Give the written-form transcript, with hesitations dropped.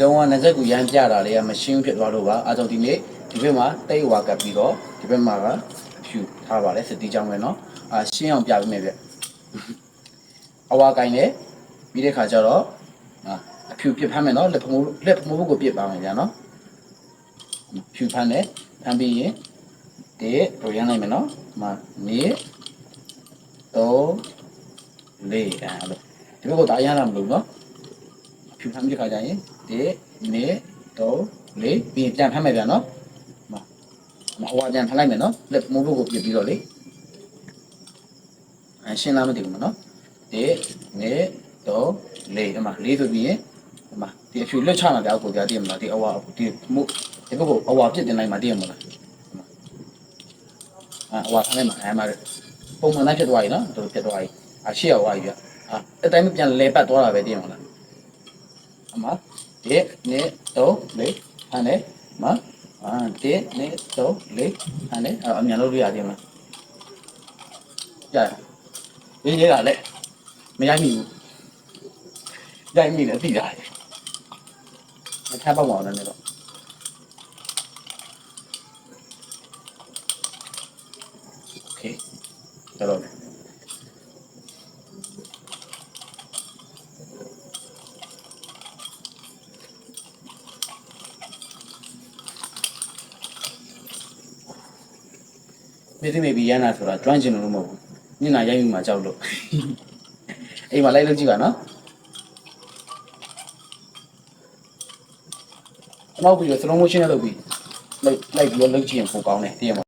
တုန်းကနှစ်ဆက်ကူရမ်းပြတာလေးကမရှင်းဖြစ်သွားလို့ပါအားကြောင့်ဒီနေ့ဒီဘက်မှာတိတ်ဝါကပ်ပြီးတော့ဒီဘက်မှာကအဖြူထားပါလေစတီးကြောင်းပဲเนาะရှင်းအောင်ပြပေးမယ်ဗျအဝါကိုင်းနဲ့ပြီးတဲ့ခါကျတော့အဖြူပြစ်ဖမ်းမယ်เนาะလက်ဖမိုးဘုတ်ကိုပြစ်ပါမယ်ဗျာเนาะဖြူဖမ်းတယ်ဖမ်းပြီးရင်ဒီတို့ရမ်းလိုက်မယ်เนาะနေ3 4အဲ့လိုဒီဘက်ကိုဒါရမ်းလာမလို့เนาะဖြူဖမ်းပြီးတဲ့ခါကျရင်ဒီနေ3 4ပြီးပြန်ဖမ်းမယ်ဗျာเนาะအဝါပြန်ဖမ်းလိုက်မယ်เนาะလက်မိုးဘုတ်ကိုပြစ်ပြီးတော့လေရှင်းလားမသိဘူးမနော်ဒီနေတော့လေးအမလေးဆိုပြီးရင်အမဒီအဖြူလွတ်ချမှာကြောက်ကိုကြားသိရမလားဒီအဝါဒီမှုဒီဘက်ကိုအဝါပြစ်တင်လိုက်မှသိရမလားအဝါထားလိုက်မှာအမပုံမှန်တိုင်းဖြစ်သွားပြီနော်တို့ဖြစ်သွားပြီရှေ့ရောက်သွားပြီဗျအတိုင်းပြန်လဲပတ်သွားတာပဲသိရမလားအမဒီနေတော့လေးဟန်နေမဒီနေတော့လေးဟန်နေအမြန်လို့ရသေးမလားကြားရင်းနေတာလေမရိုက်မိဘူးရိုက်မိတယ်သိတာမထားပေါ့ပါနဲ့တော့โอเคတော့maybe ရန်တာဆိုတာကျွမ်းကျင်လို့မဟုတ်ဘူးညနာရိုက်မိမှာကြောက်လို့အိမ်မှာလိုက်လို့ကြည့်ပါနော်နောက်ပြီးတော့ slow motion နဲ့လုပ်ပြီးလိုက်ပြီးတော့လုပ်ကြည့်ရင်ပိုကောင်းတယ်သိရမလား